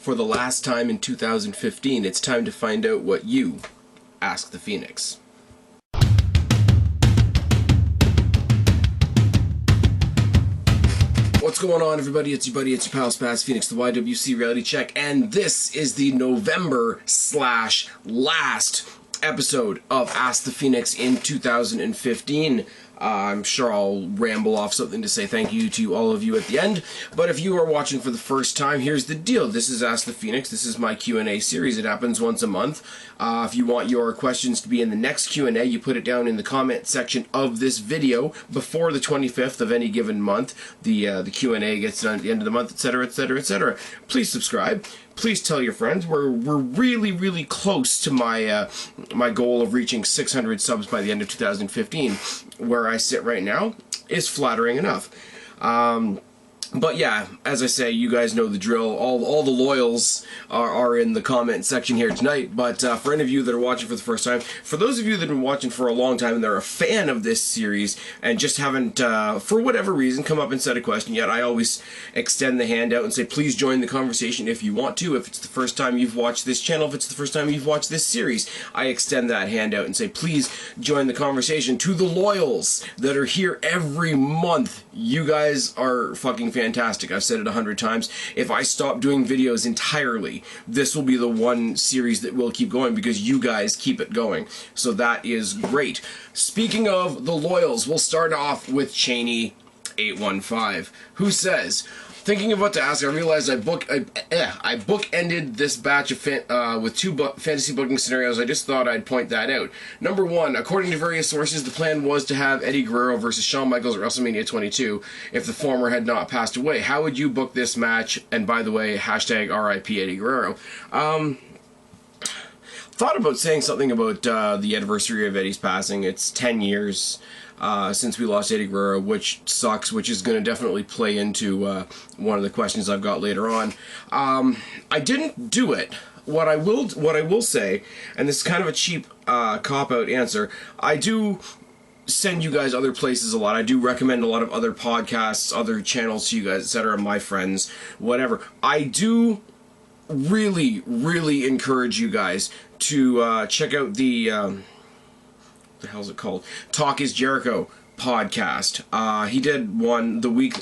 For the last time in 2015, it's time to find out what you ask the Phoenix. What's going on, everybody? It's your buddy, it's your pal Spaz, Phoenix, the YWC Reality Check, and this is the November/last episode of Ask the Phoenix in 2015. I'm sure I'll ramble off something to say thank you to all of you at the end, but if you are watching for the first time, here's the deal. This is Ask the Phoenix. This is my Q&A series. It happens once a month. If you want your questions to be in the next Q&A, you put it down in the comment section of this video before the 25th of any given month. The Q&A gets done at the end of the month, etc., etc., etc. Please subscribe. Please tell your friends. We're really close to my my goal of reaching 600 subs by the end of 2015. Where I sit right now is flattering enough. But yeah, as I say, you guys know the drill. All the loyals are in the comment section here tonight. But for any of you that are watching for the first time, for those of you that have been watching for a long time and they're a fan of this series and just haven't, for whatever reason, come up and said a question yet, I always extend the hand out and say, please join the conversation if you want to. If it's the first time you've watched this channel, if it's the first time you've watched this series, I extend that hand out and say, please join the conversation. To the loyals that are here every month, you guys are fucking fantastic. I've said it 100 times. If I stop doing videos entirely, this will be the one series that will keep going because you guys keep it going. So that is great. Speaking of the loyals, we'll start off with Cheney815, who says, thinking of what to ask, I realized I bookended this batch of with two fantasy booking scenarios. I just thought I'd point that out. Number one, according to various sources, the plan was to have Eddie Guerrero versus Shawn Michaels at WrestleMania 22 if the former had not passed away. How would you book this match? And by the way, hashtag RIP Eddie Guerrero. Thought about saying something about the anniversary of Eddie's passing. It's 10 years since we lost Eddie Guerrero, which sucks, which is going to definitely play into one of the questions I've got later on. I didn't do it. What I will say, and this is kind of a cheap cop-out answer, I do send you guys other places a lot. I do recommend a lot of other podcasts, other channels to you guys, etc., my friends, whatever. I do really encourage you guys to check out the what the hell's it called? Talk is Jericho podcast. He did one the week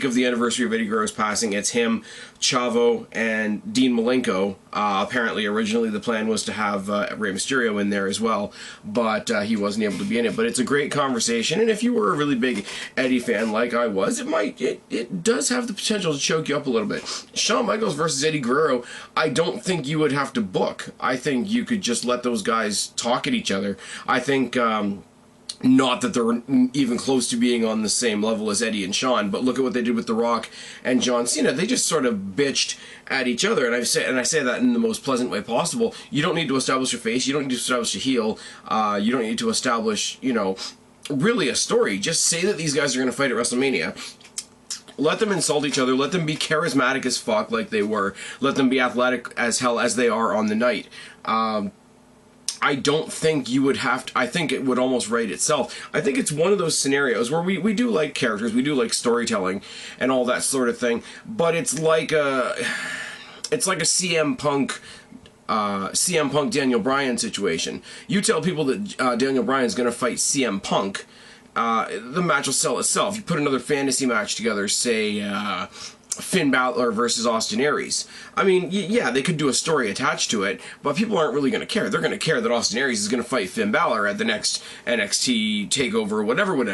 of the anniversary of Eddie Guerrero's passing. It's him, Chavo, and Dean Malenko. Apparently, originally the plan was to have Rey Mysterio in there as well, but he wasn't able to be in it. But it's a great conversation, and if you were a really big Eddie fan like I was, it does have the potential to choke you up a little bit. Shawn Michaels versus Eddie Guerrero, I don't think you would have to book. I think you could just let those guys talk at each other. I think not that they're even close to being on the same level as Eddie and Shawn, but look at what they did with The Rock and John Cena. They just sort of bitched at each other, and I say that in the most pleasant way possible. You don't need to establish a face. You don't need to establish a heel. You don't need to establish, really a story. Just say that these guys are going to fight at WrestleMania. Let them insult each other. Let them be charismatic as fuck like they were. Let them be athletic as hell as they are on the night. I don't think you would have to, I think it would almost write itself. I think it's one of those scenarios where we do like characters, we do like storytelling and all that sort of thing, but it's like a CM Punk Daniel Bryan situation. You tell people that Daniel Bryan's going to fight CM Punk, the match will sell itself. You put another fantasy match together, say Finn Balor versus Austin Aries. I mean, yeah, they could do a story attached to it, but people aren't really going to care. They're going to care that Austin Aries is going to fight Finn Balor at the next NXT TakeOver, whatever. Would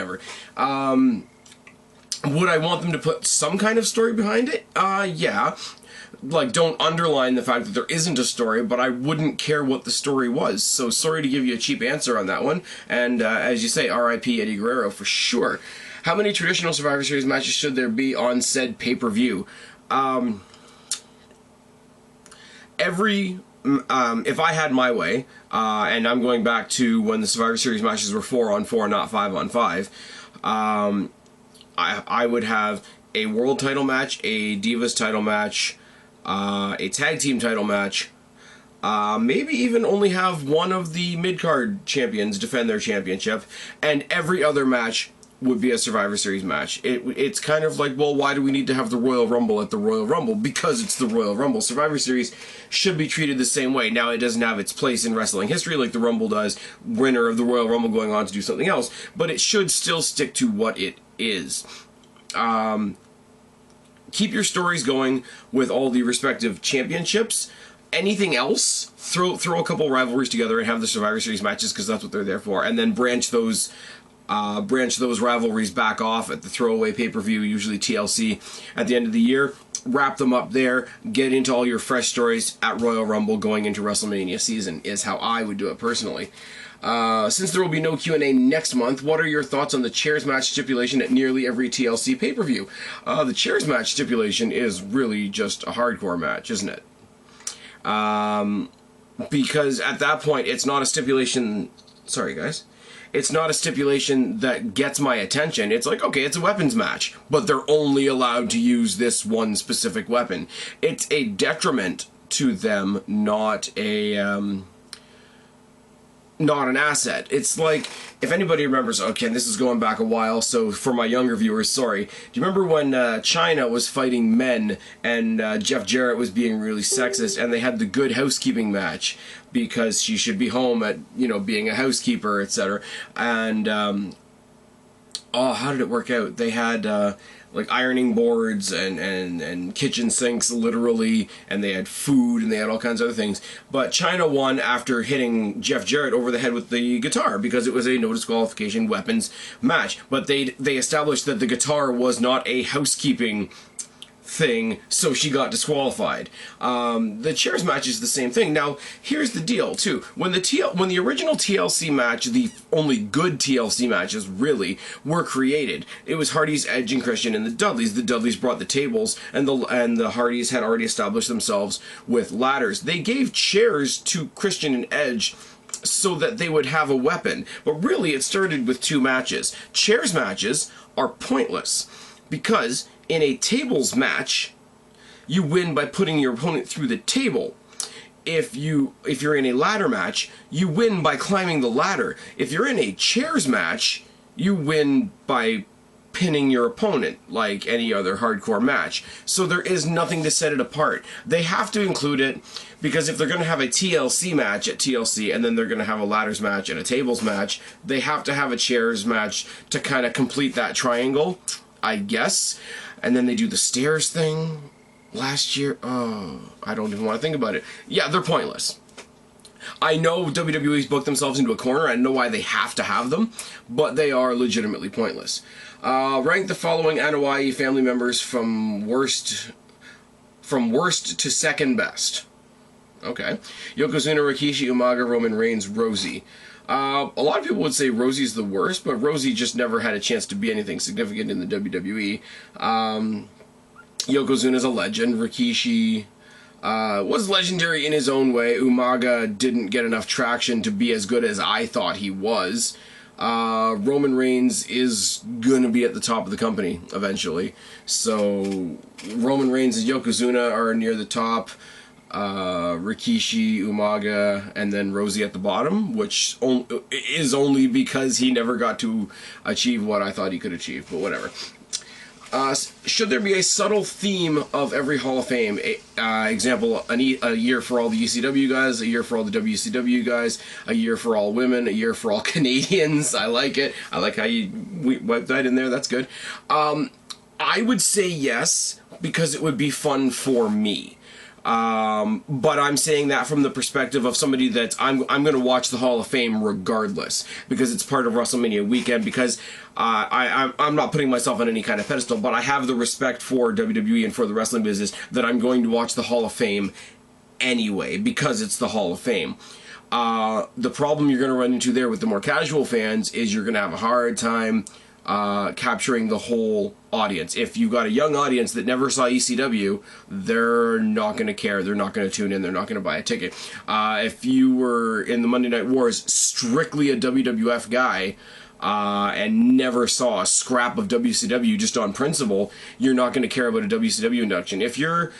I want them to put some kind of story behind it? Yeah. Like, don't underline the fact that there isn't a story, but I wouldn't care what the story was. So sorry to give you a cheap answer on that one. And as you say, RIP Eddie Guerrero for sure. How many traditional Survivor Series matches should there be on said pay-per-view? If I had my way, and I'm going back to when the Survivor Series matches were 4-on-4, not 5-on-5, I would have a world title match, a Divas title match, a tag team title match, maybe even only have one of the mid-card champions defend their championship, and every other match would be a Survivor Series match. It's kind of like, well, why do we need to have the Royal Rumble at the Royal Rumble? Because it's the Royal Rumble. Survivor Series should be treated the same way. Now, it doesn't have its place in wrestling history like the Rumble does, winner of the Royal Rumble going on to do something else, but it should still stick to what it is. Keep your stories going with all the respective championships. Anything else, throw a couple rivalries together and have the Survivor Series matches, because that's what they're there for, and then branch those rivalries back off at the throwaway pay-per-view, usually TLC, at the end of the year. Wrap them up there, get into all your fresh stories at Royal Rumble going into WrestleMania season, is how I would do it personally. Since there will be no Q&A next month, what are your thoughts on the chairs match stipulation at nearly every TLC pay-per-view? The chairs match stipulation is really just a hardcore match, isn't it? Because at that point, it's not a stipulation... Sorry, guys. It's not a stipulation that gets my attention. It's like, okay, it's a weapons match, but they're only allowed to use this one specific weapon. It's a detriment to them, not an asset. It's like, if anybody remembers, okay, this is going back a while, so for my younger viewers, sorry. Do you remember when Chyna was fighting men and Jeff Jarrett was being really sexist, and they had the good housekeeping match because she should be home at, being a housekeeper, etc. And, how did it work out? They had, like ironing boards and kitchen sinks, literally, and they had food and they had all kinds of other things. But Chyna won after hitting Jeff Jarrett over the head with the guitar because it was a no disqualification weapons match. But they established that the guitar was not a housekeeping thing, so she got disqualified. The chairs match is the same thing. Now, here's the deal, too. When the original TLC match, the only good TLC matches, really, were created, it was Hardy's, Edge, and Christian and the Dudleys. The Dudleys brought the tables, and the Hardys had already established themselves with ladders. They gave chairs to Christian and Edge so that they would have a weapon. But really, it started with two matches. Chairs matches are pointless because in a tables match, you win by putting your opponent through the table. If you're in a ladder match, you win by climbing the ladder. If you're in a chairs match, you win by pinning your opponent, like any other hardcore match. So there is nothing to set it apart. They have to include it because if they're going to have a TLC match at TLC and then they're going to have a ladders match and a tables match, they have to have a chairs match to kind of complete that triangle, I guess. And then they do the stairs thing last year. Oh, I don't even want to think about it. Yeah, they're pointless. I know WWE's booked themselves into a corner. I know why they have to have them, but they are legitimately pointless. Rank the following Anoa'i family members from worst to second best. Okay. Yokozuna, Rikishi, Umaga, Roman Reigns, Rosie. A lot of people would say Rosie's the worst, but Rosie just never had a chance to be anything significant in the WWE. Yokozuna's a legend. Rikishi was legendary in his own way. Umaga didn't get enough traction to be as good as I thought he was. Roman Reigns is going to be at the top of the company eventually. So Roman Reigns and Yokozuna are near the top. Rikishi, Umaga, and then Rosie at the bottom, which is only because he never got to achieve what I thought he could achieve, but whatever. Should there be a subtle theme of every Hall of Fame? Example, a year for all the ECW guys, a year for all the WCW guys, a year for all women, a year for all Canadians. I like it. I like how you wiped that in there. That's good. I would say yes, because it would be fun for me. But I'm saying that from the perspective of somebody that's I'm going to watch the Hall of Fame regardless because it's part of WrestleMania weekend. Because I'm not putting myself on any kind of pedestal, but I have the respect for WWE and for the wrestling business that I'm going to watch the Hall of Fame anyway because it's the Hall of Fame. The problem you're going to run into there with the more casual fans is you're going to have a hard time capturing the whole audience. If you got a young audience that never saw ECW, they're not going to care. They're not going to tune in. They're not going to buy a ticket. If you were in the Monday Night Wars strictly a WWF guy and never saw a scrap of WCW just on principle, you're not going to care about a WCW induction. If you're...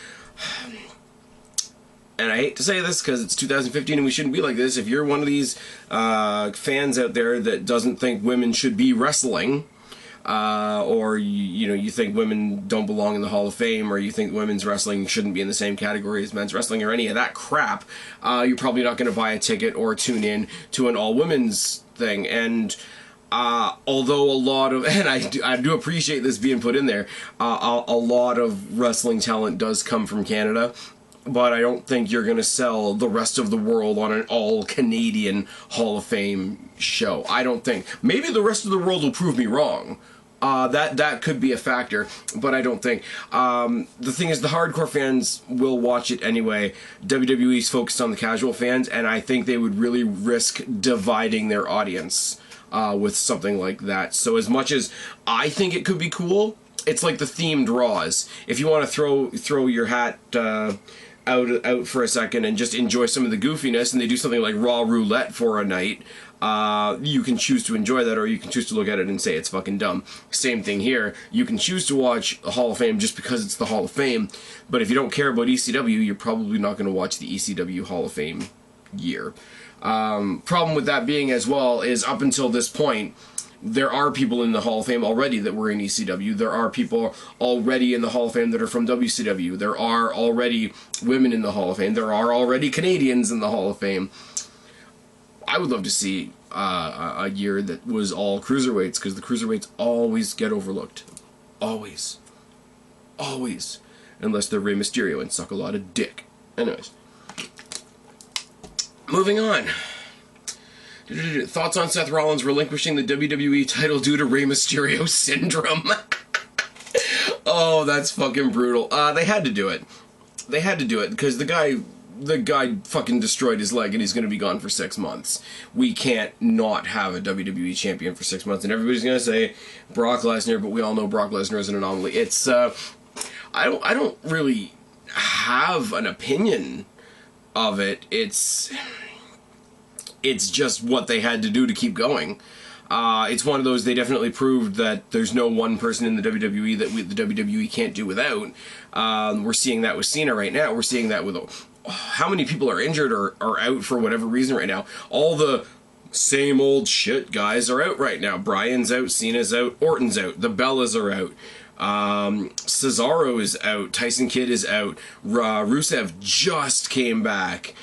And I hate to say this because it's 2015 and we shouldn't be like this. If you're one of these fans out there that doesn't think women should be wrestling, or you think women don't belong in the Hall of Fame, or you think women's wrestling shouldn't be in the same category as men's wrestling, or any of that crap, you're probably not going to buy a ticket or tune in to an all-women's thing. And although a lot of, and I do appreciate this being put in there, a lot of wrestling talent does come from Canada, but I don't think you're going to sell the rest of the world on an all-Canadian Hall of Fame show. I don't think. Maybe the rest of the world will prove me wrong. That could be a factor, but I don't think. The thing is, the hardcore fans will watch it anyway. WWE's focused on the casual fans, and I think they would really risk dividing their audience with something like that. So as much as I think it could be cool, it's like the themed Raws. If you want to throw your hat out for a second and just enjoy some of the goofiness, and they do something like Raw Roulette for a night, you can choose to enjoy that, or you can choose to look at it and say it's fucking dumb. Same thing here. You can choose to watch the Hall of Fame just because it's the Hall of Fame, but if you don't care about ECW, you're probably not going to watch the ECW Hall of Fame year. Problem with that being as well is, up until this point, there are people in the Hall of Fame already that were in ECW. There are people already in the Hall of Fame that are from WCW. There are already women in the Hall of Fame. There are already Canadians in the Hall of Fame. I would love to see a year that was all cruiserweights, because the cruiserweights always get overlooked. Always. Always. Unless they're Rey Mysterio and suck a lot of dick. Anyways. Moving on. Thoughts on Seth Rollins relinquishing the WWE title due to Rey Mysterio syndrome? Oh, that's fucking brutal. They had to do it. They had to do it because the guy fucking destroyed his leg and he's going to be gone for 6 months. We can't not have a WWE champion for 6 months. And everybody's going to say Brock Lesnar, but we all know Brock Lesnar is an anomaly. It's, I don't really have an opinion of it. It's just what they had to do to keep going. It's one of those, they definitely proved that there's no one person in the WWE that the WWE can't do without. We're seeing that with Cena right now. We're seeing that with how many people are injured or are out for whatever reason right now. All the same old shit guys are out right now. Bryan's out, Cena's out, Orton's out, the Bellas are out. Cesaro is out, Tyson Kidd is out, Rusev just came back.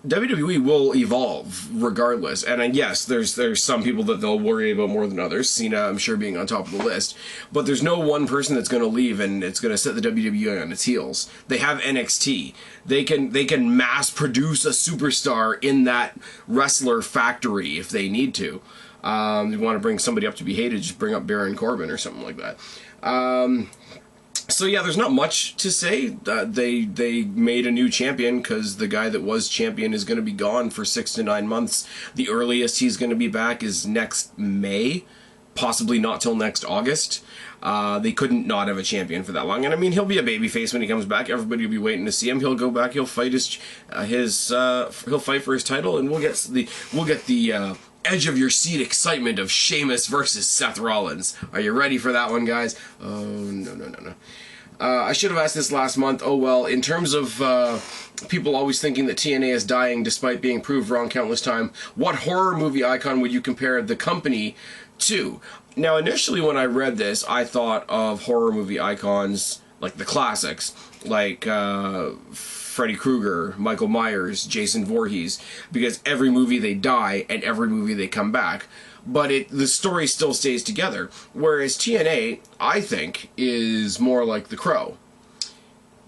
WWE will evolve regardless, and yes, there's some people that they'll worry about more than others. Cena, I'm sure, being on top of the list, but there's no one person that's going to leave and it's going to set the WWE on its heels. They have NXT. They can mass produce a superstar in that wrestler factory if they need to. You want to bring somebody up to be hated, just bring up Baron Corbin or something like that. So yeah, there's not much to say. They made a new champion because the guy that was champion is going to be gone for 6 to 9 months. The earliest he's going to be back is next May, possibly not till next August. They couldn't not have a champion for that long. And I mean, he'll be a babyface when he comes back. Everybody will be waiting to see him. He'll go back. He'll fight he'll fight for his title, and we'll get the edge of your seat excitement of Sheamus versus Seth Rollins. Are you ready for that one, guys? Oh, no. I should have asked this last month. Oh, well, in terms of people always thinking that TNA is dying despite being proved wrong countless times, what horror movie icon would you compare The Company to? Now, initially when I read this, I thought of horror movie icons like the classics, like Freddy Krueger, Michael Myers, Jason Voorhees, because every movie they die and every movie they come back. But the story still stays together. Whereas TNA, I think, is more like The Crow.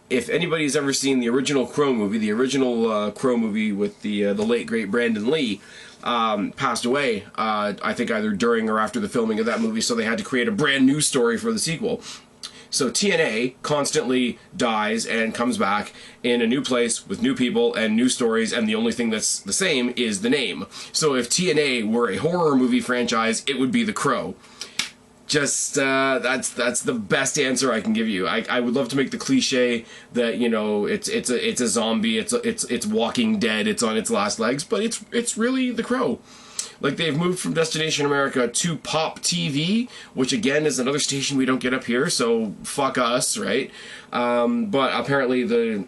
If anybody's ever seen the original Crow movie, with the late, great Brandon Lee, passed away, I think either during or after the filming of that movie, so they had to create a brand new story for the sequel. So TNA constantly dies and comes back in a new place with new people and new stories, and the only thing that's the same is the name. So if TNA were a horror movie franchise, it would be The Crow. Just that's the best answer I can give you. I would love to make the cliche that, you know, it's a zombie, it's Walking Dead, it's on its last legs, but it's really The Crow. Like, they've moved from Destination America to Pop TV, which again is another station we don't get up here, so fuck us, right? But apparently the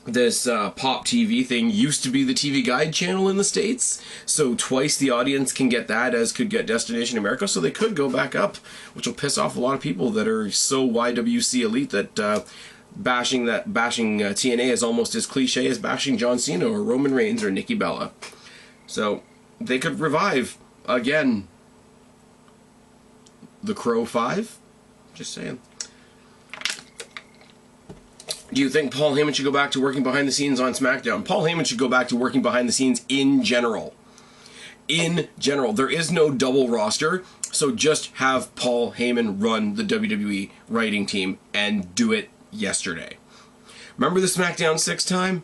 this Pop TV thing used to be the TV Guide channel in the States, so twice the audience can get that as could get Destination America, so they could go back up, which will piss off a lot of people that are so YWC elite that bashing TNA is almost as cliche as bashing John Cena or Roman Reigns or Nikki Bella. So they could revive, again, The Crow 5? Just saying. Do you think Paul Heyman should go back to working behind the scenes on SmackDown? Paul Heyman should go back to working behind the scenes in general. In general. There is no double roster, so just have Paul Heyman run the WWE writing team and do it yesterday. Remember the SmackDown 6 time?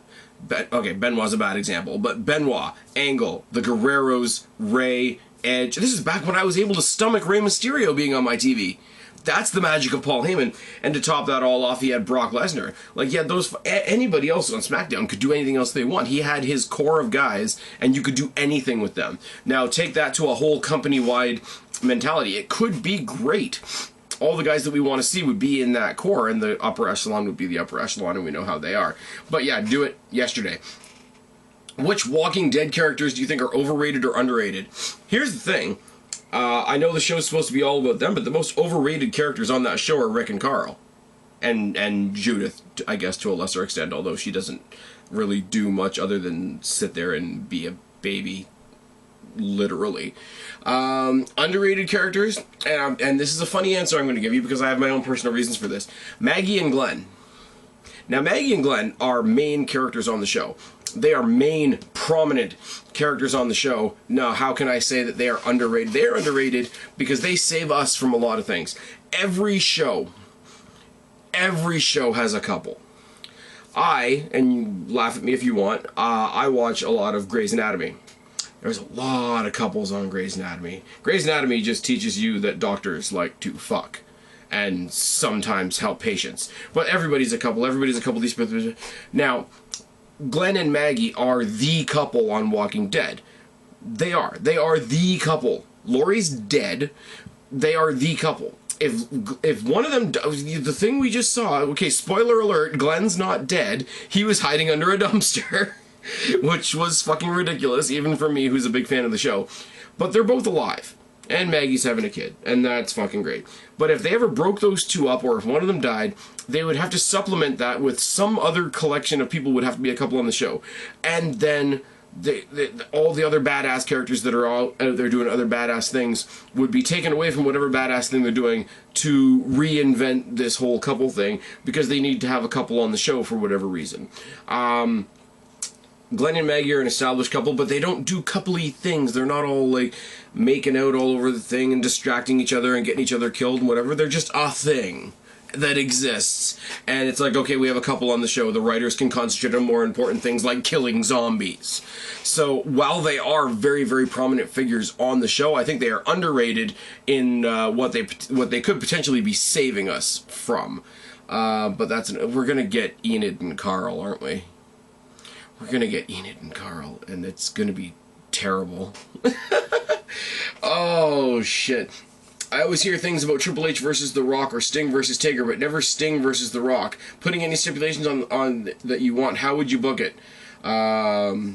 Okay, Benoit's a bad example, but Benoit, Angle, the Guerreros, Rey, Edge. This is back when I was able to stomach Rey Mysterio being on my TV. That's the magic of Paul Heyman. And to top that all off, he had Brock Lesnar. Like, he had those... Anybody else on SmackDown could do anything else they want. He had his core of guys, and you could do anything with them. Now, take that to a whole company-wide mentality. It could be great. All the guys that we want to see would be in that core, and the upper echelon would be the upper echelon, and we know how they are. But yeah, do it yesterday. Which Walking Dead characters do you think are overrated or underrated? Here's the thing. I know the show's supposed to be all about them, but the most overrated characters on that show are Rick and Carl. And Judith, I guess, to a lesser extent, although she doesn't really do much other than sit there and be a baby, literally. Underrated characters, and this is a funny answer I'm going to give you because I have my own personal reasons for this. Maggie and Glenn. Now, Maggie and Glenn are main characters on the show. They are main, prominent characters on the show. Now, how can I say that they are underrated? They are underrated because they save us from a lot of things. Every show has a couple. And you laugh at me if you want, I watch a lot of Grey's Anatomy. There's a lot of couples on Grey's Anatomy. Grey's Anatomy just teaches you that doctors like to fuck and sometimes help patients. But everybody's a couple. Now, Glenn and Maggie are the couple on Walking Dead. They are the couple. Lori's dead. They are the couple. If one of them... The thing we just saw... Okay, spoiler alert, Glenn's not dead. He was hiding under a dumpster. Which was fucking ridiculous, even for me, who's a big fan of the show. But they're both alive. And Maggie's having a kid. And that's fucking great. But if they ever broke those two up, or if one of them died, they would have to supplement that with some other collection of people would have to be a couple on the show. And then all the other badass characters that are all out there doing other badass things would be taken away from whatever badass thing they're doing to reinvent this whole couple thing, because they need to have a couple on the show for whatever reason. Glenn and Maggie are an established couple, but they don't do coupley things. They're not all, like, making out all over the thing and distracting each other and getting each other killed and whatever. They're just a thing that exists. And it's like, okay, we have a couple on the show. The writers can concentrate on more important things like killing zombies. So while they are very, very prominent figures on the show, I think they are underrated in what they could potentially be saving us from. But we're going to get Enid and Carl, aren't we? We're going to get Enid and Carl, and it's going to be terrible. Oh, shit. I always hear things about Triple H versus The Rock or Sting versus Taker, but never Sting versus The Rock. Putting any stipulations on that you want, how would you book it? I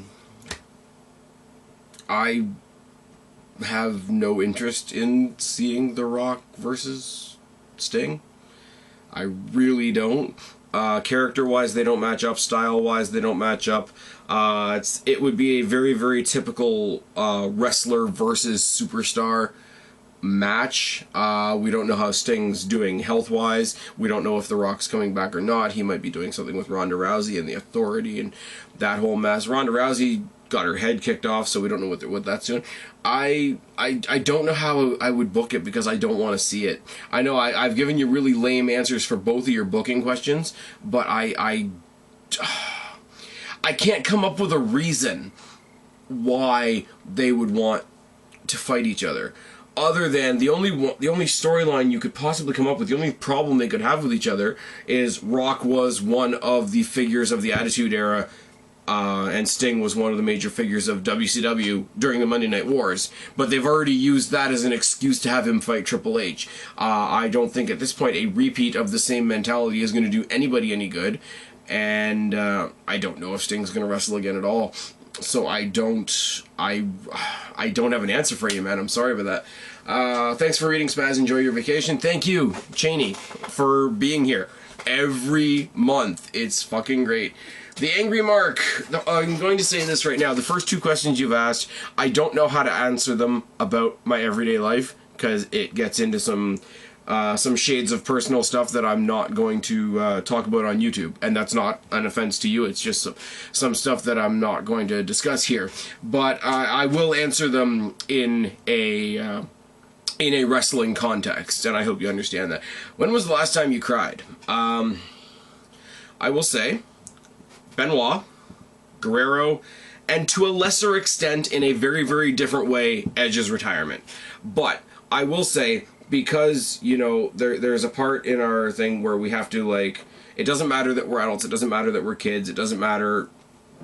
have no interest in seeing The Rock versus Sting. I really don't. Character-wise, they don't match up. Style-wise, they don't match up. It would be a very, very typical wrestler versus superstar match. We don't know how Sting's doing health-wise. We don't know if The Rock's coming back or not. He might be doing something with Ronda Rousey and the Authority and that whole mess. Ronda Rousey got her head kicked off, so we don't know what that's doing. I don't know how I would book it because I don't want to see it. I know I've given you really lame answers for both of your booking questions, but I can't come up with a reason why they would want to fight each other. Other than the only storyline you could possibly come up with, the only problem they could have with each other is Rock was one of the figures of the Attitude Era, and Sting was one of the major figures of WCW during the Monday Night Wars. But they've already used that as an excuse to have him fight Triple H. I don't think at this point a repeat of the same mentality is going to do anybody any good. and I don't know if Sting's gonna wrestle again at all. So I don't have an answer for you, man. I'm sorry about that. Thanks for reading, Spaz. Enjoy your vacation. Thank you, Cheney, for being here every month. It's fucking great. The Angry Mark. I'm going to say this right now. The first two questions you've asked, I don't know how to answer them about my everyday life, because it gets into some shades of personal stuff that I'm not going to talk about on YouTube, and that's not an offense to you. It's just some stuff that I'm not going to discuss here. But I will answer them in a wrestling context, and I hope you understand that. When was the last time you cried? I will say Benoit, Guerrero, and to a lesser extent, in a very, very different way, Edge's retirement. But I will say, because, you know, there's a part in our thing where we have to, like, it doesn't matter that we're adults, it doesn't matter that we're kids, it doesn't matter,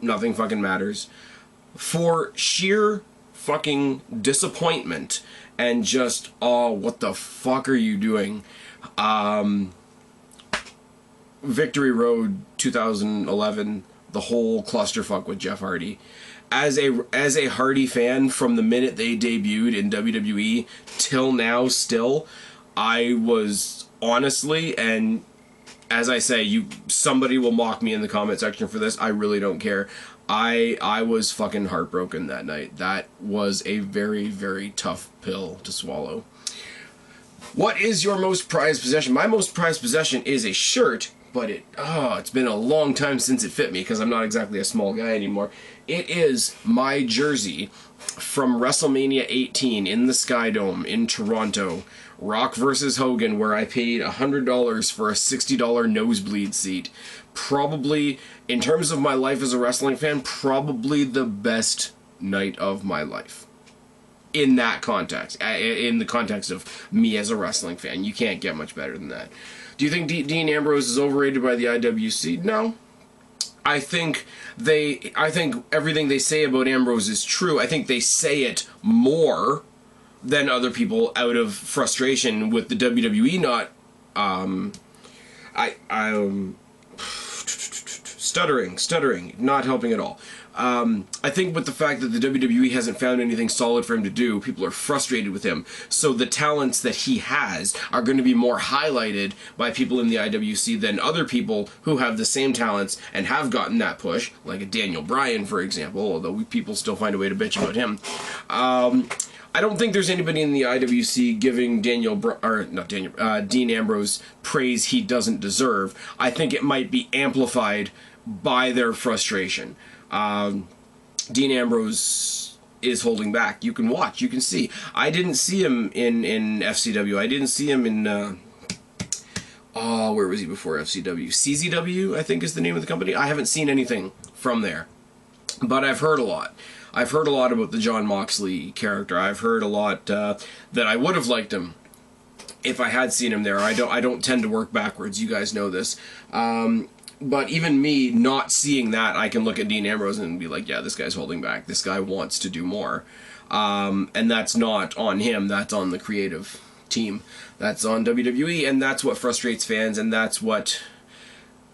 nothing fucking matters. For sheer fucking disappointment and just, oh, what the fuck are you doing? Victory Road 2011, the whole clusterfuck with Jeff Hardy. As a Hardy fan, from the minute they debuted in WWE till now still, I was honestly, and as I say, somebody will mock me in the comment section for this, I really don't care. I was fucking heartbroken that night. That was a very, very tough pill to swallow. What is your most prized possession? My most prized possession is a shirt, but it's been a long time since it fit me, because I'm not exactly a small guy anymore. It is my jersey from WrestleMania 18 in the Sky Dome in Toronto. Rock versus Hogan, where I paid $100 for a $60 nosebleed seat. Probably, in terms of my life as a wrestling fan, probably the best night of my life. In that context. In the context of me as a wrestling fan. You can't get much better than that. Do you think Dean Ambrose is overrated by the IWC? No. I think everything they say about Ambrose is true. I think they say it more than other people out of frustration with the WWE not stuttering, not helping at all. I think with the fact that the WWE hasn't found anything solid for him to do, people are frustrated with him. So the talents that he has are going to be more highlighted by people in the IWC than other people who have the same talents and have gotten that push, like a Daniel Bryan, for example, although people still find a way to bitch about him. I don't think there's anybody in the IWC giving Dean Ambrose praise he doesn't deserve. I think it might be amplified by their frustration. Dean Ambrose is holding back. You can watch, you can see. I didn't see him in FCW. I didn't see him in, where was he before FCW? CZW, I think is the name of the company. I haven't seen anything from there, but I've heard a lot. I've heard a lot about the Jon Moxley character. I've heard a lot that I would have liked him if I had seen him there. I don't tend to work backwards. You guys know this. But even me not seeing that, I can look at Dean Ambrose and be like, yeah, this guy's holding back. This guy wants to do more. And that's not on him. That's on the creative team. That's on WWE, and that's what frustrates fans, and that's what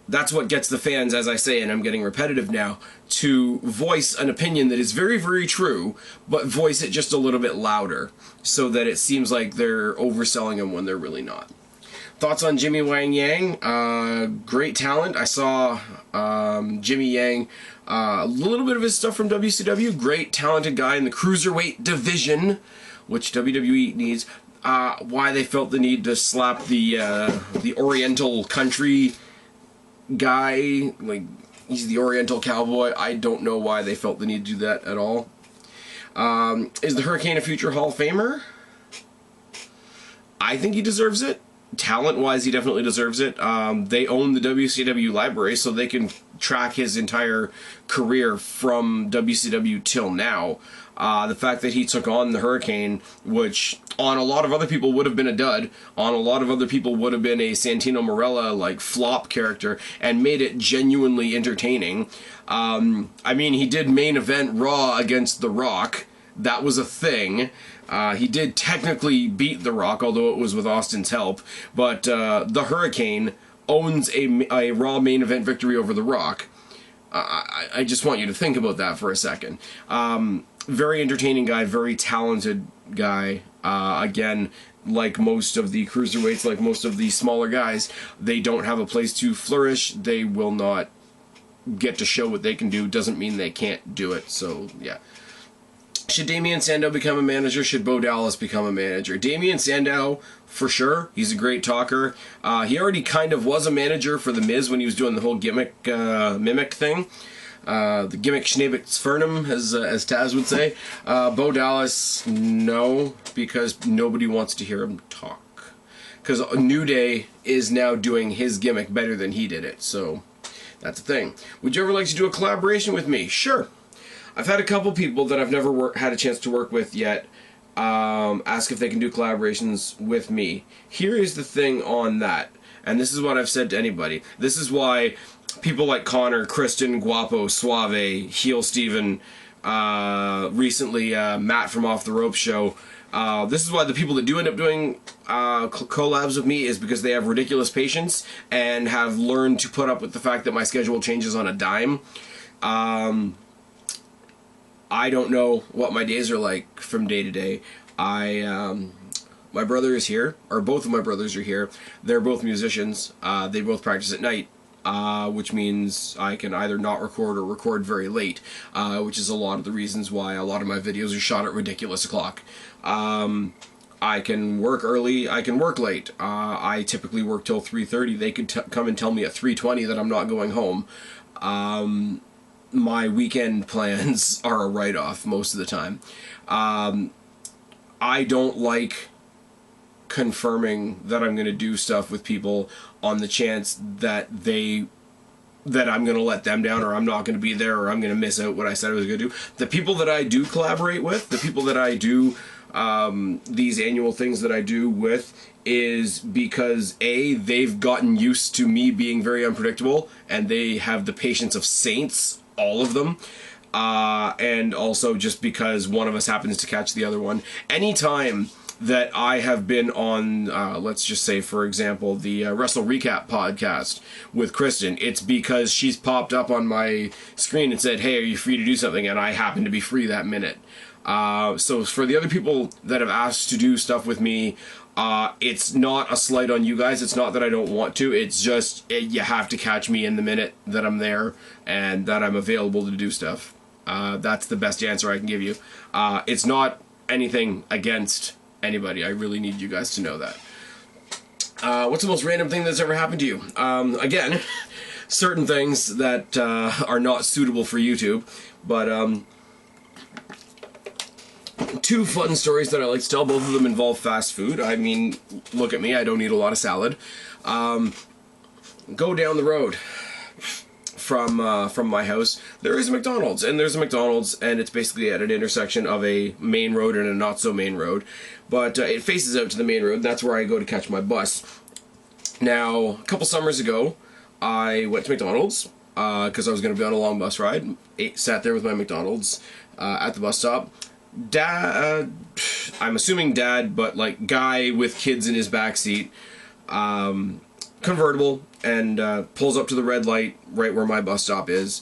gets the fans, as I say, and I'm getting repetitive now, to voice an opinion that is very, very true, but voice it just a little bit louder, so that it seems like they're overselling him when they're really not. Thoughts on Jimmy Wang Yang? Great talent. I saw Jimmy Yang, a little bit of his stuff from WCW. Great, talented guy in the cruiserweight division, which WWE needs. Why they felt the need to slap the Oriental country guy, like he's the Oriental cowboy. I don't know why they felt the need to do that at all. Is the Hurricane a future Hall of Famer? I think he deserves it. Talent-wise, he definitely deserves it. They own the WCW library, so they can track his entire career from WCW till now. The fact that he took on the Hurricane, which on a lot of other people would have been a dud, on a lot of other people would have been a Santino Marella-like flop character, and made it genuinely entertaining. I mean, he did main event Raw against The Rock. That was a thing. He did technically beat The Rock, although it was with Austin's help. But the Hurricane owns a Raw main event victory over The Rock. I just want you to think about that for a second. Very entertaining guy, very talented guy. Again, like most of the cruiserweights, like most of the smaller guys, they don't have a place to flourish. They will not get to show what they can do. Doesn't mean they can't do it. So, yeah. Should Damien Sandow become a manager? Should Bo Dallas become a manager? Damien Sandow, for sure. He's a great talker. He already kind of was a manager for The Miz when he was doing the whole gimmick, mimic thing. The gimmick Schneebix-Fernum, as Taz would say. Bo Dallas, no, because nobody wants to hear him talk. Because New Day is now doing his gimmick better than he did it, so that's the thing. Would you ever like to do a collaboration with me? Sure. I've had a couple people that I've never had a chance to work with yet ask if they can do collaborations with me. Here is the thing on that, and this is what I've said to anybody. This is why people like Connor, Kristen, Guapo, Suave, Heel Steven, recently Matt from Off the Rope Show. This is why the people that do end up doing collabs with me is because they have ridiculous patience and have learned to put up with the fact that my schedule changes on a dime. I don't know what my days are like from day to day. My brother is here, or both of my brothers are here. They're both musicians. They both practice at night, which means I can either not record or record very late, which is a lot of the reasons why a lot of my videos are shot at ridiculous o'clock. I can work early, I can work late. I typically work till 3:30. They could come and tell me at 3:20 that I'm not going home. My weekend plans are a write-off most of the time. I don't like confirming that I'm going to do stuff with people on the chance that I'm going to let them down, or I'm not going to be there, or I'm going to miss out what I said I was going to do. The people that I do collaborate with, the people that I do these annual things that I do with, is because A, they've gotten used to me being very unpredictable, and they have the patience of saints, all of them, and also just because one of us happens to catch the other one. Anytime that I have been on, let's just say, for example, the Wrestle Recap podcast with Kristen, it's because she's popped up on my screen and said, hey, are you free to do something? And I happen to be free that minute. So for the other people that have asked to do stuff with me, it's not a slight on you guys. It's not that I don't want to. It's just you have to catch me in the minute that I'm there and that I'm available to do stuff. That's the best answer I can give you. It's not anything against anybody. I really need you guys to know that. What's the most random thing that's ever happened to you? Again, certain things that are not suitable for YouTube, but two fun stories that I like to tell. Both of them involve fast food. I mean, look at me, I don't eat a lot of salad. Go down the road from my house, there is a McDonald's, and there's a McDonald's, and it's basically at an intersection of a main road and a not so main road, but it faces out to the main road, and that's where I go to catch my bus. Now, a couple summers ago, I went to McDonald's because I was going to be on a long bus ride. Sat there with my McDonald's at the bus stop. Dad, I'm assuming dad, but like guy with kids in his backseat, convertible, and pulls up to the red light right where my bus stop is.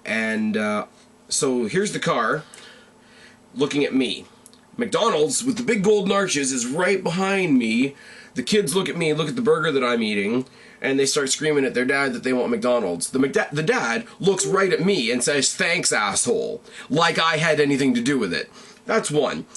And so here's the car looking at me. McDonald's with the big golden arches is right behind me. The kids look at me, look at the burger that I'm eating, and they start screaming at their dad that they want McDonald's. The dad looks right at me and says, "Thanks, asshole," like I had anything to do with it. That's one.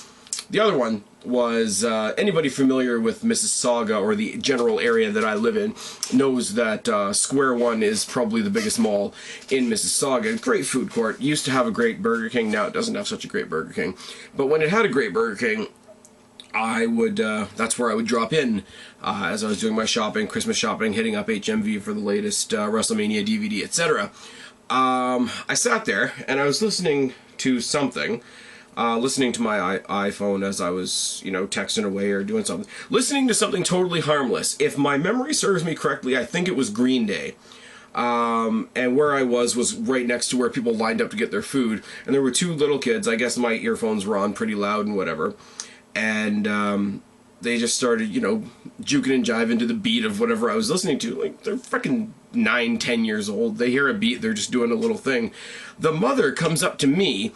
The other one was, anybody familiar with Mississauga or the general area that I live in knows that Square One is probably the biggest mall in Mississauga. Great food court. Used to have a great Burger King. Now it doesn't have such a great Burger King. But when it had a great Burger King, I would, that's where I would drop in as I was doing my shopping, Christmas shopping, hitting up HMV for the latest WrestleMania DVD, etc. I sat there and I was listening to something, listening to my iPhone as I was, texting away or doing something. Listening to something totally harmless. If my memory serves me correctly, I think it was Green Day. And where I was right next to where people lined up to get their food. And there were two little kids. I guess my earphones were on pretty loud and whatever. And they just started, you know, juking and jiving to the beat of whatever I was listening to. Like, they're freaking 9, 10 years old. They hear a beat, they're just doing a little thing. The mother comes up to me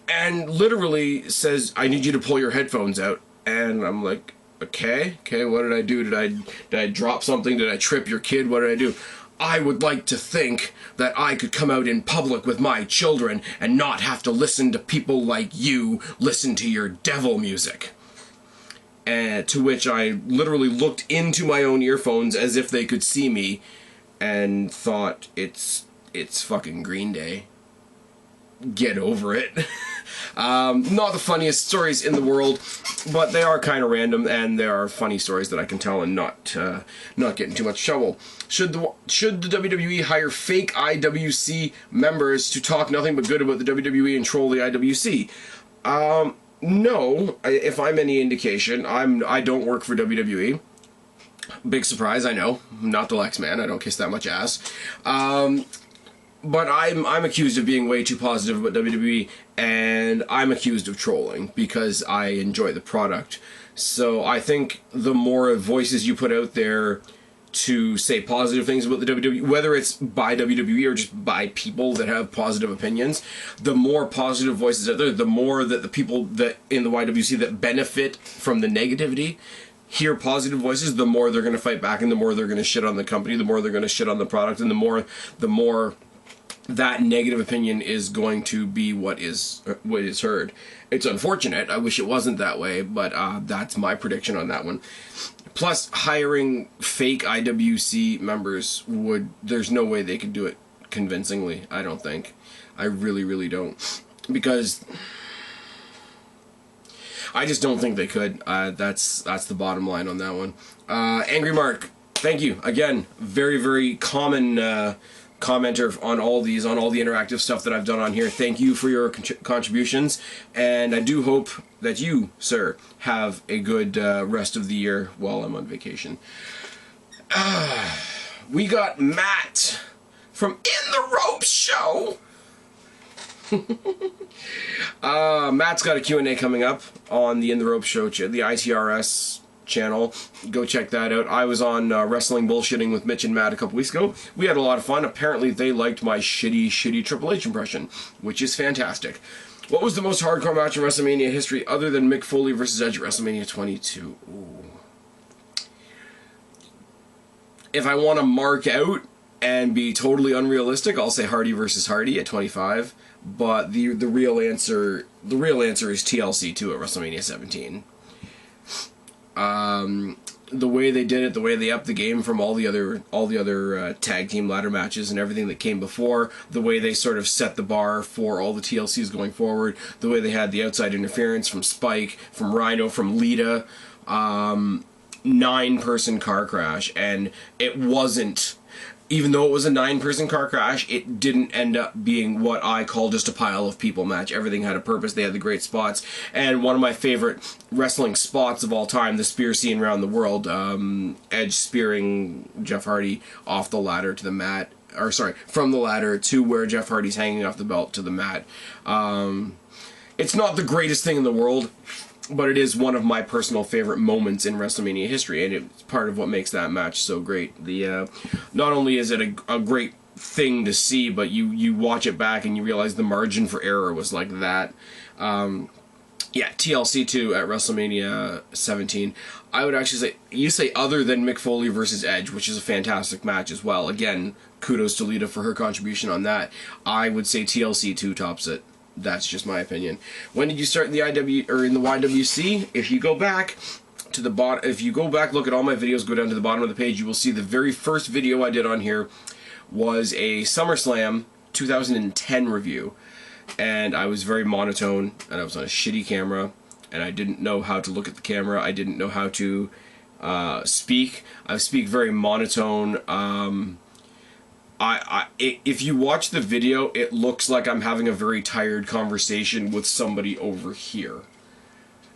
and literally says, "I need you to pull your headphones out." And I'm like, okay, what did I do? Did I drop something? Did I trip your kid? What did I do? "I would like to think that I could come out in public with my children and not have to listen to people like you listen to your devil music." And to which I literally looked into my own earphones as if they could see me and thought, it's fucking Green Day. Get over it. Not the funniest stories in the world, but they are kind of random, and there are funny stories that I can tell and not get in too much trouble. Should the WWE hire fake IWC members to talk nothing but good about the WWE and troll the IWC? No. If I'm any indication, I don't work for WWE. Big surprise, I know. I'm not the Lex Man. I don't kiss that much ass. But I'm accused of being way too positive about WWE, and I'm accused of trolling because I enjoy the product. So I think the more voices you put out there to say positive things about the WWE, whether it's by WWE or just by people that have positive opinions, the more positive voices out there, the more that the people that in the YWC that benefit from the negativity hear positive voices, the more they're going to fight back, and the more they're going to shit on the company, the more they're going to shit on the product, and the more that negative opinion is going to be what is heard. It's unfortunate. I wish it wasn't that way, but that's my prediction on that one. Plus, hiring fake IWC members there's no way they could do it convincingly, I don't think. I really, really don't. Because I just don't think they could. That's the bottom line on that one. Angry Mark, thank you. Again, very, very common commenter on all the interactive stuff that I've done on here. Thank you for your contributions, and I do hope that you, sir, have a good rest of the year while I'm on vacation. We got Matt from In the Ropes Show. Matt's got a Q&A coming up on the In the Ropes Show, the ITRS channel. Go check that out. I was on Wrestling Bullshitting with Mitch and Matt a couple weeks ago. We had a lot of fun. Apparently they liked my shitty Triple H impression, which is fantastic. What was the most hardcore match in WrestleMania history other than Mick Foley versus Edge at WrestleMania 22? Ooh. If I want to mark out and be totally unrealistic, I'll say Hardy versus Hardy at 25. But the real answer is TLC 2 at WrestleMania 17. The way they did it, the way they upped the game from all the other tag team ladder matches and everything that came before, the way they sort of set the bar for all the TLCs going forward, the way they had the outside interference from Spike, from Rhino, from Lita, 9-person car crash, and it wasn't. Even though it was a 9-person car crash, it didn't end up being what I call just a pile of people match. Everything had a purpose. They had the great spots. And one of my favorite wrestling spots of all time, the spear scene around the world, Edge spearing Jeff Hardy off the ladder to the mat. Or, sorry, from the ladder to where Jeff Hardy's hanging off the belt to the mat. It's not the greatest thing in the world, but it is one of my personal favorite moments in WrestleMania history, and it's part of what makes that match so great. Not only is it a great thing to see, but you watch it back and you realize the margin for error was like that. TLC 2 at WrestleMania 17. I would actually say other than Mick Foley versus Edge, which is a fantastic match as well. Again, kudos to Lita for her contribution on that. I would say TLC 2 tops it. That's just my opinion. When did you start in the YWC? If you go back to the bottom, look at all my videos, go down to the bottom of the page, you will see the very first video I did on here was a SummerSlam 2010 review. And I was very monotone, and I was on a shitty camera, and I didn't know how to look at the camera. I didn't know how to speak. I speak very monotone. If you watch the video, it looks like I'm having a very tired conversation with somebody over here.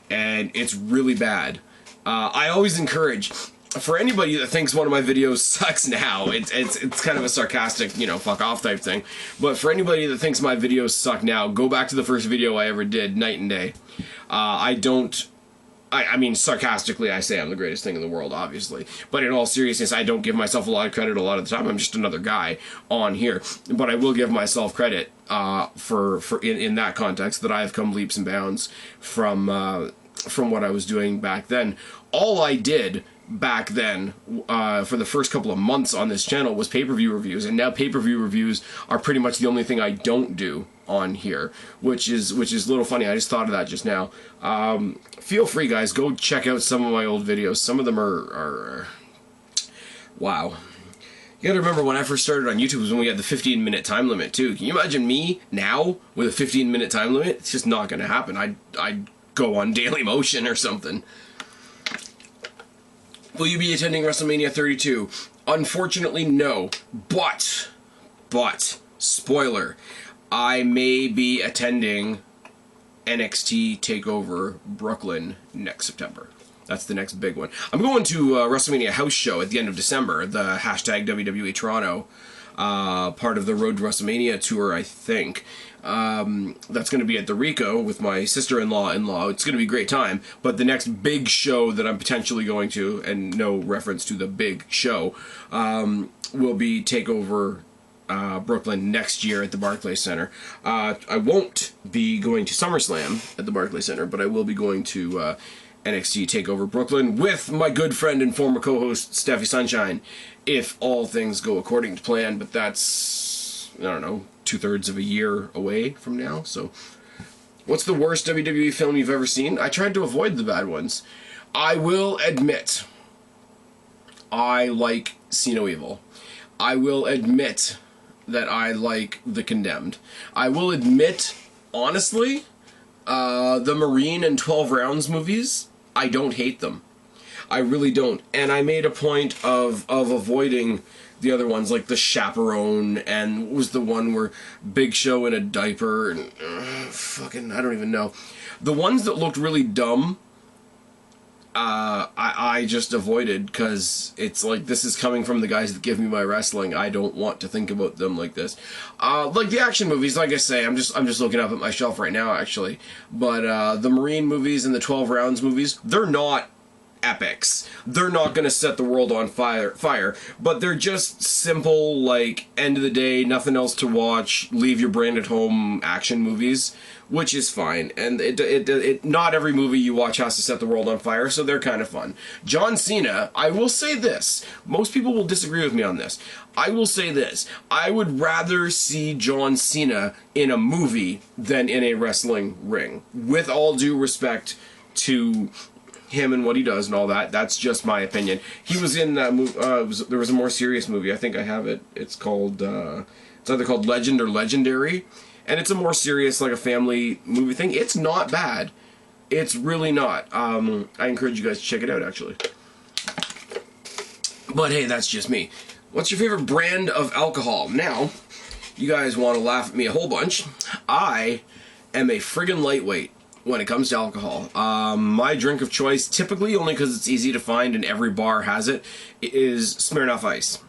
And it's really bad. I always encourage, for anybody that thinks one of my videos sucks now, it's kind of a sarcastic, fuck off type thing. But for anybody that thinks my videos suck now, go back to the first video I ever did, Night and Day. I don't I mean, sarcastically, I say I'm the greatest thing in the world, obviously. But in all seriousness, I don't give myself a lot of credit a lot of the time. I'm just another guy on here. But I will give myself credit in that context, that I have come leaps and bounds from what I was doing back then. All I did back then, for the first couple of months on this channel, was pay-per-view reviews, and now pay-per-view reviews are pretty much the only thing I don't do on here, which is a little funny. I just thought of that just now. Feel free, guys, go check out some of my old videos. Some of them are wow. You gotta remember, when I first started on YouTube was when we had the 15-minute time limit too. Can you imagine me now with a 15-minute time limit? It's just not gonna happen. I'd go on Daily Motion or something. Will you be attending WrestleMania 32? Unfortunately, no. But, spoiler, I may be attending NXT TakeOver Brooklyn next September. That's the next big one. I'm going to a WrestleMania house show at the end of December, the hashtag WWE Toronto, part of the Road to WrestleMania tour, I think. That's going to be at the Rico with my sister-in-law. It's going to be a great time. But the next big show that I'm potentially going to, and no reference to the big show, will be TakeOver Brooklyn next year at the Barclays Center. I won't be going to SummerSlam at the Barclays Center, but I will be going to NXT TakeOver Brooklyn with my good friend and former co-host Steffi Sunshine, if all things go according to plan. But that's, I don't know, 2/3 of a year away from now. So, what's the worst WWE film you've ever seen? I tried to avoid the bad ones. I will admit, I like See No Evil. I will admit that I like The Condemned. I will admit, honestly, the Marine and 12 Rounds movies, I don't hate them. I really don't. And I made a point of avoiding the other ones, like The Chaperone, and what was the one where Big Show in a diaper, and fucking, I don't even know. The ones that looked really dumb, I just avoided, because it's like, this is coming from the guys that give me my wrestling. I don't want to think about them like this. Like the action movies, like I say, I'm just looking up at my shelf right now, actually. But the Marine movies and the 12 Rounds movies, they're not epics. They're not going to set the world on fire, but they're just simple, like, end of the day, nothing else to watch, leave your brain at home action movies, which is fine. And it not every movie you watch has to set the world on fire, so they're kind of fun. John Cena, I will say this. Most people will disagree with me on this. I will say this. I would rather see John Cena in a movie than in a wrestling ring. With all due respect to him and what he does and all that. That's just my opinion. He was in that movie. There was a more serious movie. I think I have it. It's called. It's either called Legend or Legendary, and it's a more serious, like a family movie thing. It's not bad. It's really not. I encourage you guys to check it out, actually. But hey, that's just me. What's your favorite brand of alcohol? Now, you guys want to laugh at me a whole bunch. I am a friggin' lightweight when it comes to alcohol. My drink of choice, typically only because it's easy to find and every bar has it, is Smirnoff Ice.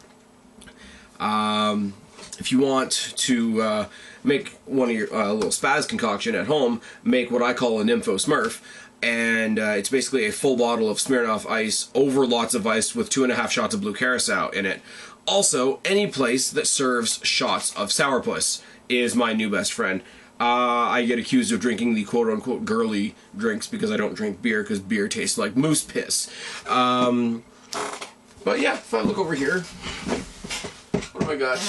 If you want to make one of your little Spaz concoction at home, make what I call a Nympho Smurf, and it's basically a full bottle of Smirnoff Ice over lots of ice with 2.5 shots of Blue Curacao in it. Also, any place that serves shots of Sourpuss is my new best friend. I get accused of drinking the quote-unquote girly drinks because I don't drink beer, because beer tastes like moose piss. But yeah, if I look over here, what do I got?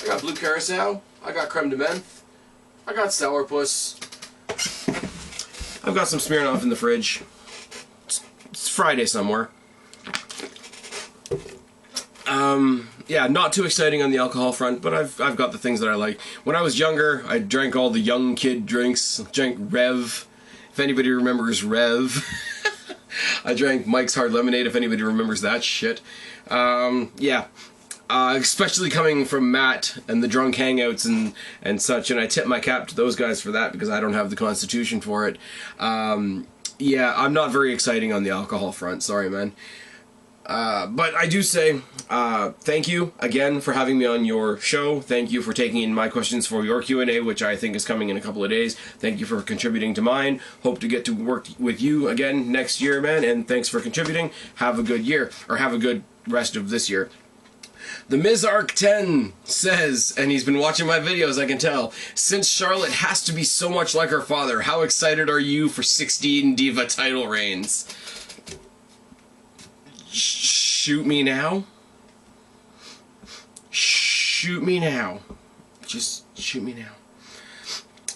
I got Blue Curacao, I got Creme de Menthe, I got Sourpuss, I've got some Smirnoff in the fridge. It's Friday somewhere. Yeah, not too exciting on the alcohol front, but I've got the things that I like. When I was younger, I drank all the young kid drinks. Drank Rev, if anybody remembers Rev. I drank Mike's Hard Lemonade, if anybody remembers that shit. Yeah, especially coming from Matt and the drunk hangouts and such, and I tip my cap to those guys for that because I don't have the constitution for it. Yeah, I'm not very exciting on the alcohol front, sorry man. But I do say thank you again for having me on your show. Thank you for taking in my questions for your Q&A, which I think is coming in a couple of days. Thank you for contributing to mine. Hope to get to work with you again next year, man. And thanks for contributing. Have a good year, or have a good rest of this year. The Mizark10 says, and he's been watching my videos, I can tell, since Charlotte has to be so much like her father, how excited are you for 16 Diva title reigns? Shoot me now. Shoot me now. Just shoot me now.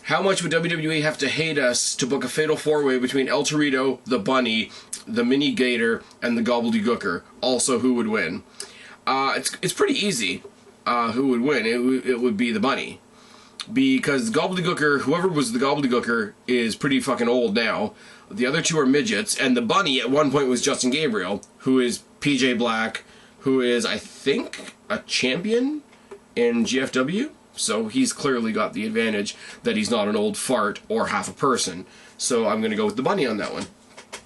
How much would WWE have to hate us to book a fatal four-way between El Torito, the Bunny, the Mini Gator, and the Gobbledygooker? Also, who would win? It's pretty easy. Who would win? It would be the Bunny. Because the Gobbledygooker, whoever was the Gobbledygooker, is pretty fucking old now. The other two are midgets, and the Bunny at one point was Justin Gabriel, who is PJ Black, who is, I think, a champion in GFW. So he's clearly got the advantage that he's not an old fart or half a person. So I'm going to go with the Bunny on that one.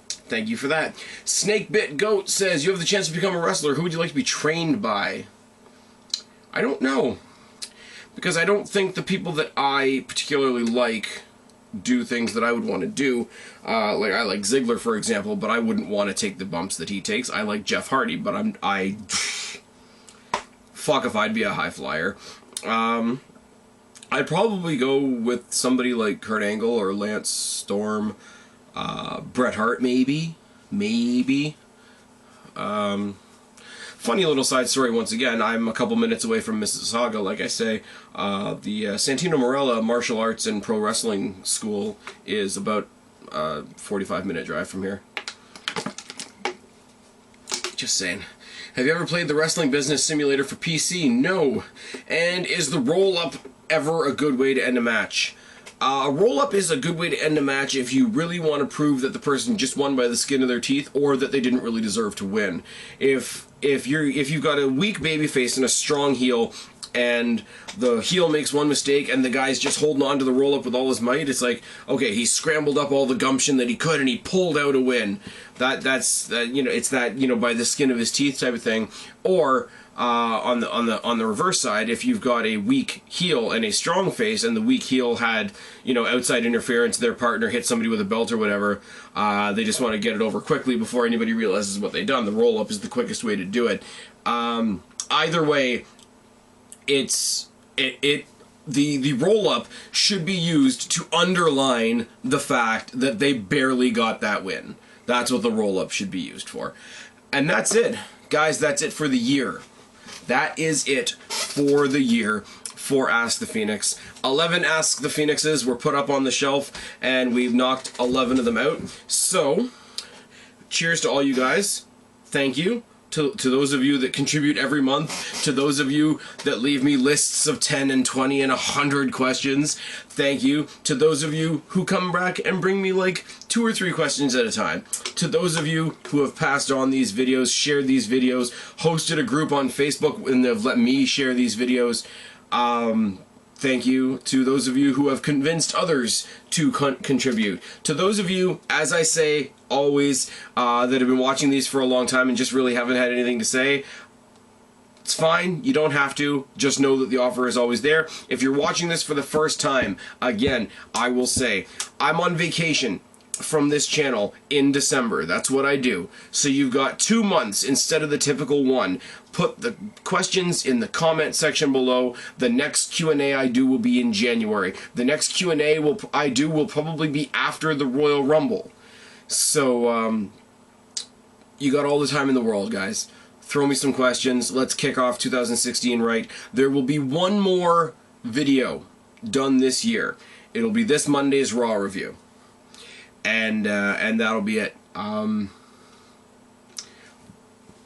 Thank you for that. Snakebit Goat says, you have the chance to become a wrestler. Who would you like to be trained by? I don't know. Because I don't think the people that I particularly like do things that I would want to do. Like I like Ziggler, for example, but I wouldn't want to take the bumps that he takes. I like Jeff Hardy, but fuck if I'd be a high flyer. I'd probably go with somebody like Kurt Angle or Lance Storm, Bret Hart, maybe. Funny little side story once again, I'm a couple minutes away from Mississauga, like I say. The Santino Marella Martial Arts and Pro Wrestling School is about a 45-minute drive from here. Just saying. Have you ever played the Wrestling Business Simulator for PC? No. And is the roll-up ever a good way to end a match? A roll-up is a good way to end a match if you really want to prove that the person just won by the skin of their teeth, or that they didn't really deserve to win. If you've got a weak babyface and a strong heel, and the heel makes one mistake and the guy's just holding on to the roll-up with all his might, it's like, okay, he scrambled up all the gumption that he could and he pulled out a win. It's that by the skin of his teeth type of thing. Or on the reverse side, if you've got a weak heel and a strong face, and the weak heel had outside interference, their partner hit somebody with a belt or whatever, they just want to get it over quickly before anybody realizes what they've done. The roll-up is the quickest way to do it. Either way, the roll-up should be used to underline the fact that they barely got that win. That's what the roll-up should be used for. And that's it. Guys, that's it for the year. That is it for the year for Ask the Phoenix. 11 Ask the Phoenixes were put up on the shelf, and we've knocked 11 of them out. So, cheers to all you guys. Thank you. To those of you that contribute every month, to those of you that leave me lists of 10 and 20 and 100 questions, thank you. To those of you who come back and bring me like 2 or 3 questions at a time. To those of you who have passed on these videos, shared these videos, hosted a group on Facebook and have let me share these videos, thank you. To those of you who have convinced others to contribute. To those of you, as I say always, that have been watching these for a long time and just really haven't had anything to say, it's fine. You don't have to. Just know that the offer is always there. If you're watching this for the first time, again, I will say, I'm on vacation from this channel in December. That's what I do. So you've got 2 months instead of the typical one. Put the questions in the comment section below. The next Q&A I do will be in January. The next Q&A I do will probably be after the Royal Rumble. So, you got all the time in the world, guys. Throw me some questions. Let's kick off 2016 right. There will be one more video done this year. It'll be this Monday's Raw review. And that'll be it.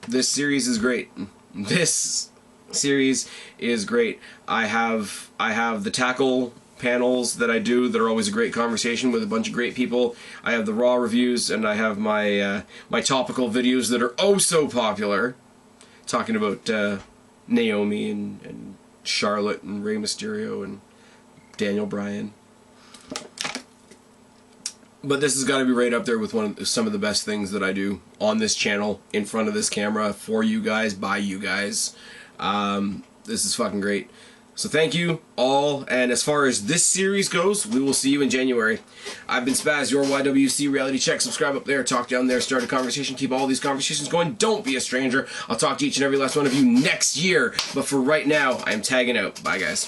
This series is great. This series is great. I have the tackle panels that I do that are always a great conversation with a bunch of great people. I have the Raw reviews, and I have my my topical videos that are oh so popular, talking about Naomi and Charlotte and Rey Mysterio and Daniel Bryan. But this has got to be right up there with some of the best things that I do on this channel, in front of this camera, for you guys, by you guys. This is fucking great. So thank you all, and as far as this series goes, we will see you in January. I've been Spaz, your YWC Reality Check. Subscribe up there, talk down there, start a conversation, keep all these conversations going. Don't be a stranger. I'll talk to each and every last one of you next year, but for right now, I'm tagging out. Bye, guys.